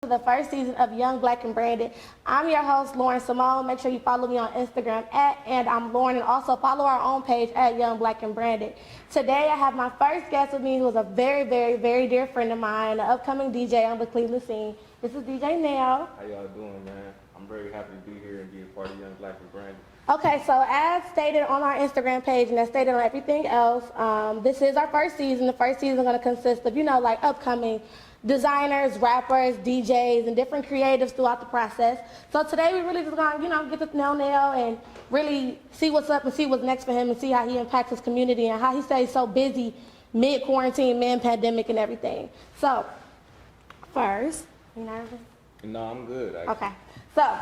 The first season of Young, Black, and Branded. I'm your host, Lauren Simone. Make sure you follow me on Instagram and I'm Lauren, and also follow our own page at Young, Black, and Branded. Today I have my first guest with me, who is a very, very, very dear friend of mine, an upcoming DJ on the Cleveland scene. This is DJ NEL. How y'all doing, man? I'm very happy to be here and be a part of Young, Black, and Branded. Okay, so as stated on our Instagram page and as stated on everything else, this is our first season. The first season is going to consist of, like upcoming designers, rappers, DJs, and different creatives throughout the process. So today we really just going to, get to know Nell and really see what's up and see what's next for him and see how he impacts his community and how he stays so busy mid-quarantine, mid-pandemic and everything. So, first, you nervous? No, I'm good, actually. Okay, so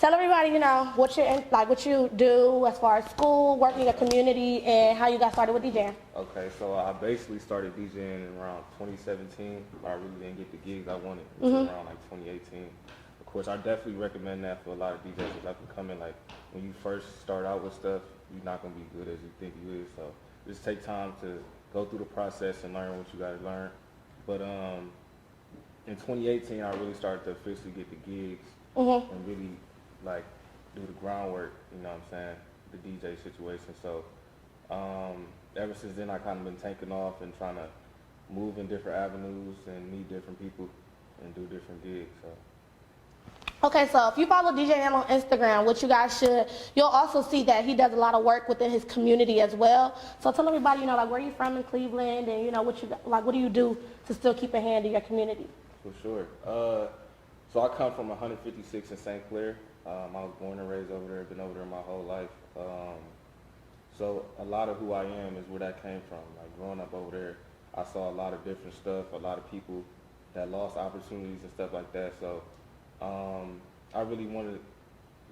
tell everybody, what you do as far as school, working in your community, and how you got started with DJing. Okay, so I basically started DJing around 2017, but I really didn't get the gigs I wanted until around like 2018. Of course, I definitely recommend that for a lot of DJs because I can come in like when you first start out with stuff, you're not gonna be good as you think you is. So just take time to go through the process and learn what you gotta learn. But in 2018, I really started to officially get the gigs and really like do the groundwork, you know what I'm saying, the DJ situation. So ever since then I kind of been taking off and trying to move in different avenues and meet different people and do different gigs. So Okay, so if you follow DJ Nell on Instagram, which you guys should, you'll also see that he does a lot of work within his community as well. So tell everybody, like where you from in Cleveland and what do you do to still keep a hand in your community? for sure. So I come from 156 in St. Clair. I was born and raised over there, been over there my whole life. So a lot of who I am is where that came from. Like growing up over there, I saw a lot of different stuff, a lot of people that lost opportunities and stuff like that. So I really wanted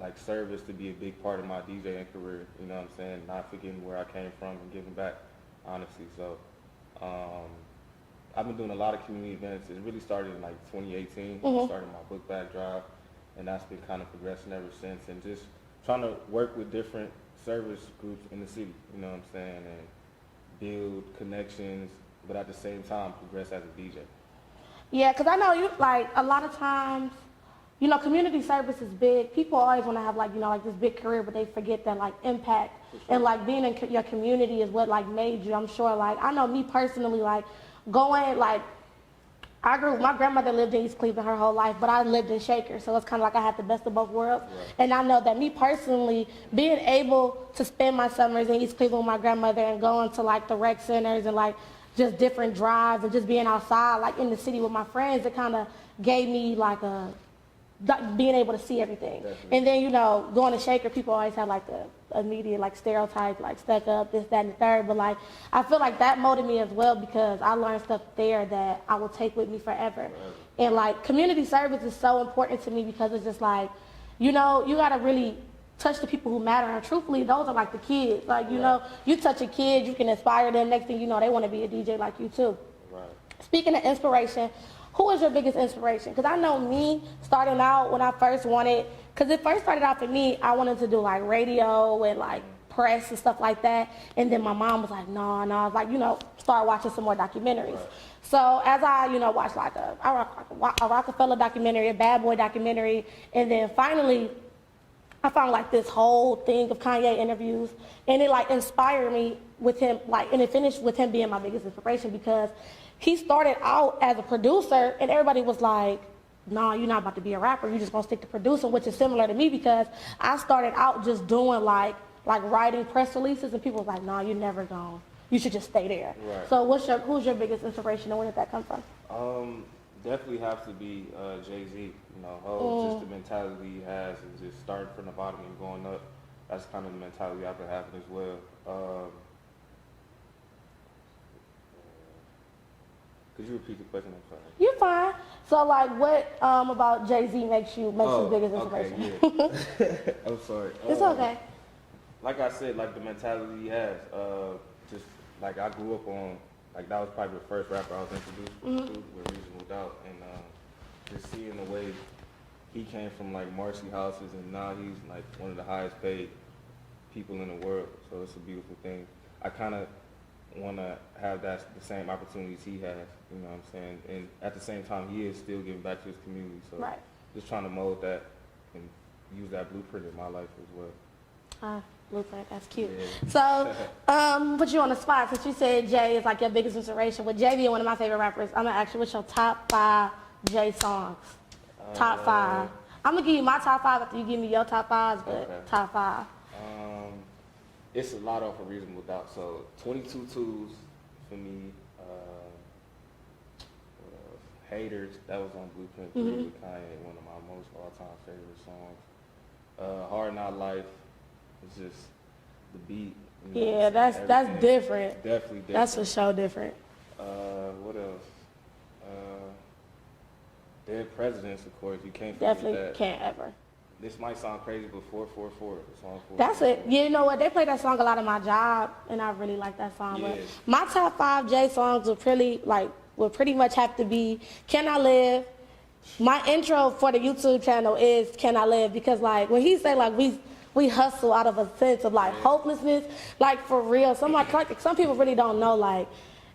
like service to be a big part of my DJing career, you know what I'm saying? Not forgetting where I came from and giving back, honestly. So I've been doing a lot of community events. It really started in like 2018. I started my book bag drive, and that's been kind of progressing ever since. And just trying to work with different service groups in the city, you know what I'm saying, and build connections, but at the same time progress as a DJ. Yeah, because I know you, like, a lot of times, community service is big. People always want to have, like this big career, but they forget that, like, impact and, like, being in your community is what, like, made you. I'm sure, like, I know me personally, like, going, like, my grandmother lived in East Cleveland her whole life, but I lived in Shaker, so it's kind of like I had the best of both worlds. Right. And I know that me personally, being able to spend my summers in East Cleveland with my grandmother and going to, like, the rec centers and, like, just different drives and just being outside, like, in the city with my friends, it kind of gave me, like, being able to see everything. Definitely. And then, going to Shaker, people always have, like, the immediate, like, stereotype, like, stuck up, this, that, and the third. But, like, I feel like that molded me as well because I learned stuff there that I will take with me forever. Right. And, like, community service is so important to me because it's just, like, you got to really touch the people who matter. And truthfully, those are, like, the kids. Like, you touch a kid, you can inspire them. Next thing you know, they want to be a DJ like you, too. Right. Speaking of inspiration, who is your biggest inspiration? Because I know me, starting out when I first wanted, because it first started out for me, I wanted to do like radio and like press and stuff like that. And then my mom was like, no. I was like, start watching some more documentaries. Right. So as I, watched like a Rockefeller documentary, a Bad Boy documentary, and then finally I found like this whole thing of Kanye interviews, and it like inspired me with him, like, and it finished with him being my biggest inspiration because he started out as a producer and everybody was like, no, you're not about to be a rapper, you're just gonna stick to producing, which is similar to me because I started out just doing like writing press releases and people was like, no, you're never gone, you should just stay there. Right. So who's your biggest inspiration and where did that come from? Definitely have to be Jay-Z, just the mentality he has and just starting from the bottom and going up. That's kind of the mentality I've been having as well. Could you repeat the question? I'm sorry. You're fine. So, like, what about Jay-Z makes his biggest inspiration? Okay, yeah. I'm sorry. It's okay. Like I said, like the mentality he has. Just like I grew up on, like that was probably the first rapper I was introduced to with Reasonable Doubt, and just seeing the way he came from like Marcy houses, and now he's like one of the highest paid people in the world. So it's a beautiful thing. I kind of want to have the same opportunities he has, you know what I'm saying? And at the same time, he is still giving back to his community. So Right. just trying to mold that and use that blueprint in my life as well. Blueprint, that's cute. Yeah. So, put you on the spot, since you said Jay is like your biggest inspiration. With Jay being one of my favorite rappers, I'm gonna ask you, what's your top 5 Jay songs? Top 5. I'm gonna give you my top 5 after you give me your top 5s, but Okay. top 5. It's a lot off a Reasonable Doubt. So 22 Twos for me. What else? Haters, that was on Blueprint 3 with Kanye, one of my most all-time favorite songs. Hard Not Life. It's just the beat. You know, Yeah, that's different. Definitely different. That's for sure different. What else? Dead Presidents, of course. You can't forget Definitely that. can't ever. This might sound crazy, but 444, the song 444. That's it. You know what? They play that song a lot at my job, and I really like that song. Yeah. But my top 5 Jay songs would pretty much have to be "Can I Live." My intro for the YouTube channel is "Can I Live," because like when he say like we hustle out of a sense of like hopelessness, like for real. Some people really don't know like.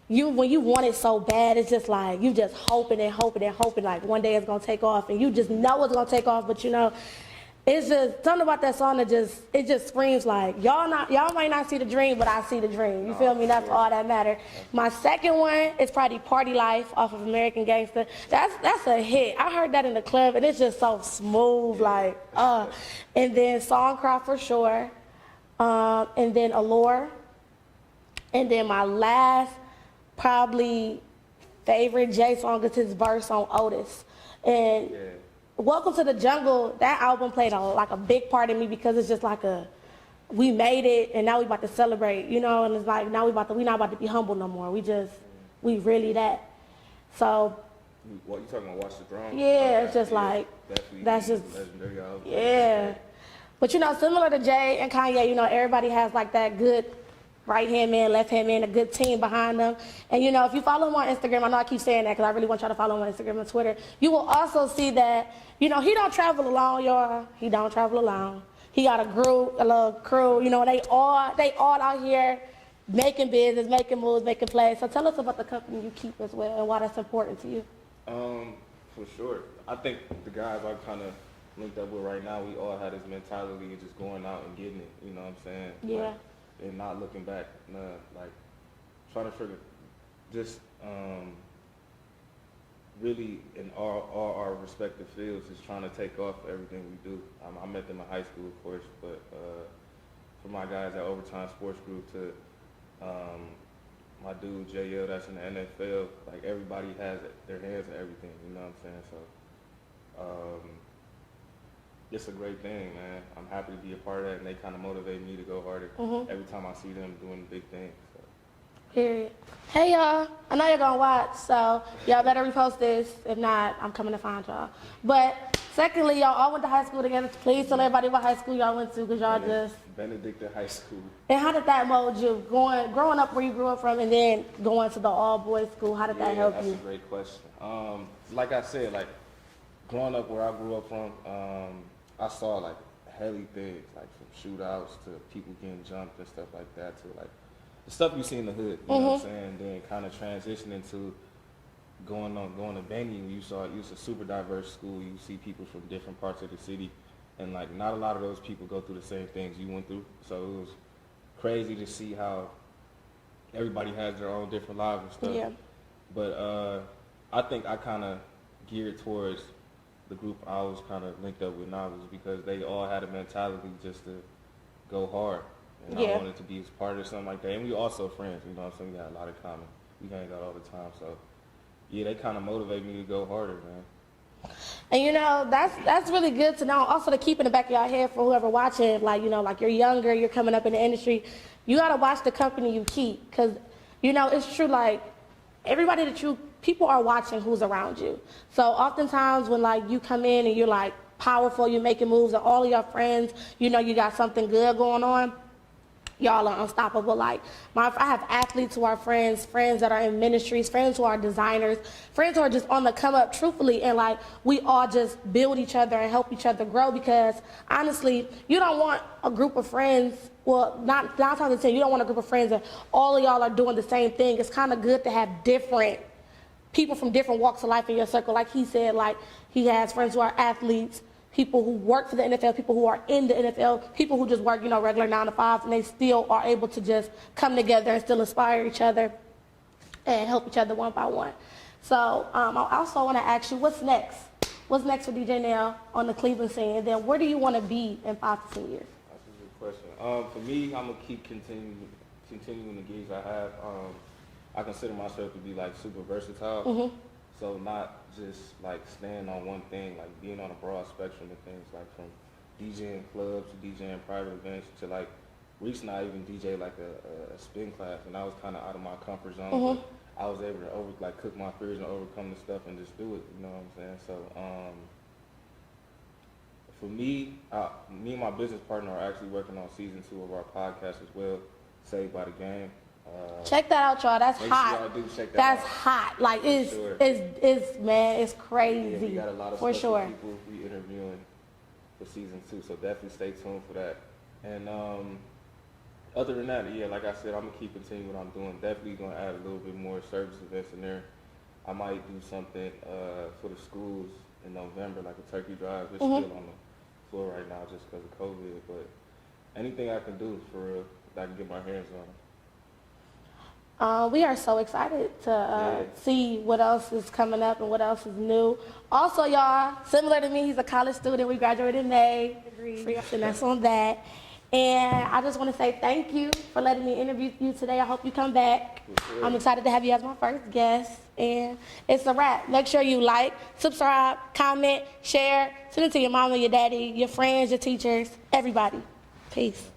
When you want it so bad, it's just like you just hoping and hoping and hoping like one day it's gonna take off, and you just know it's gonna take off, but you know, it's just something about that song that just screams like y'all might not see the dream, but I see the dream. You feel me? That's all that matters. My second one is probably "Party Life" off of American Gangster. That's a hit. I heard that in the club, and it's just so smooth, like and then "Song Cry" for sure, and then "Allure," and then my last probably favorite Jay song is his verse on Otis. And Welcome to the Jungle, that album played a big part in me, because it's just like we made it and now we about to celebrate, you know, and it's like now we not about to be humble no more. We really that. So What you talking about? Watch the Throne? yeah, it's just like that's just legendary album. Yeah. But you know, similar to Jay and Kanye, you know, everybody has like that good right-hand man, left-hand man, a good team behind them. And, you know, if you follow him on Instagram, I know I keep saying that because I really want y'all to follow him on Instagram and Twitter, you will also see that, you know, he don't travel alone, y'all. He don't travel alone. He got a little crew, you know, they all out here making business, making moves, making plays. So tell us about the company you keep as well and why that's important to you. For sure. I think the guys I kind of linked up with right now, we all had this mentality of just going out and getting it, you know what I'm saying? Yeah. Like, and not looking back, like trying to figure, just really in all our respective fields, just trying to take off everything we do. I met them in high school, of course, but from my guys at Overtime Sports Group to my dude JL that's in the NFL, like everybody has their hands in everything, you know what I'm saying? So it's a great thing, man. I'm happy to be a part of that, and they kind of motivate me to go harder every time I see them doing big things. So. Period. Hey, y'all. I know you're going to watch, so y'all better repost this. If not, I'm coming to find y'all. But secondly, y'all all went to high school together. Please tell everybody what high school y'all went to, because y'all just... Benedictine High School. And how did that mold you? Growing up where you grew up from and then going to the all-boys school, how did that help you? That's a great question. Like I said, like growing up where I grew up from, I saw like hella things, like from shootouts to people getting jumped and stuff like that, to like the stuff you see in the hood, you know what I'm saying? Then kind of transitioning to going to Benny, it's a super diverse school. You see people from different parts of the city, and like not a lot of those people go through the same things you went through. So it was crazy to see how everybody has their own different lives and stuff. Yeah. But I think I kind of geared towards the group I was kind of linked up with now, was because they all had a mentality just to go hard. And I wanted to be a part of something like that. And we also friends, you know what I'm saying? We got a lot in common. We hang out all the time. So, yeah, they kind of motivate me to go harder, man. And, you know, that's really good to know. Also to keep in the back of your head for whoever watching, like, you know, like you're younger, you're coming up in the industry. You got to watch the company you keep, because, you know, it's true, like, everybody people are watching who's around you. So oftentimes when like you come in and you're like powerful, you're making moves, and all of your friends, you know, you got something good going on, y'all are unstoppable. Like, I have athletes who are friends, friends that are in ministries, friends who are designers, friends who are just on the come up, truthfully, and like, we all just build each other and help each other grow, because honestly, you don't want a group of friends, well, not times out of 10, you don't want a group of friends that all of y'all are doing the same thing. It's kind of good to have different people from different walks of life in your circle. Like he said, like, he has friends who are athletes, people who work for the NFL, people who are in the NFL, people who just work, regular 9 to 5, and they still are able to just come together and still inspire each other and help each other one by one. So I also want to ask you, what's next? What's next for DJ NEL on the Cleveland scene? And then where do you want to be in 5 to 10 years? That's a good question. For me, I'm going to keep continuing the gigs I have. I consider myself to be like super versatile. Mm-hmm. So not just like staying on one thing, like being on a broad spectrum of things, like from DJing clubs to DJing private events to like recently I even DJ like a spin class, and I was kind of out of my comfort zone. Mm-hmm. But I was able to cook my fears and overcome the stuff and just do it. You know what I'm saying? So for me, me and my business partner are actually working on season 2 of our podcast as well, Saved by the Game. Check that out, y'all. That's hot. Sure y'all do check that That's out. hot. Like, it's crazy. Yeah, we got a lot of for special sure. people we interviewing for season 2, so definitely stay tuned for that. And other than that, yeah, like I said, I'm gonna keep continuing what I'm doing. Definitely gonna add a little bit more service events in there. I might do something for the schools in November, like a turkey drive. It's still on the floor right now just because of COVID, but anything I can do for real that I can get my hands on. We are so excited to see what else is coming up and what else is new. Also, y'all, similar to me, he's a college student. We graduated in May. Free finesse on that. And I just want to say thank you for letting me interview you today. I hope you come back. Sure. I'm excited to have you as my first guest. And it's a wrap. Make sure you like, subscribe, comment, share, send it to your mama, your daddy, your friends, your teachers, everybody. Peace.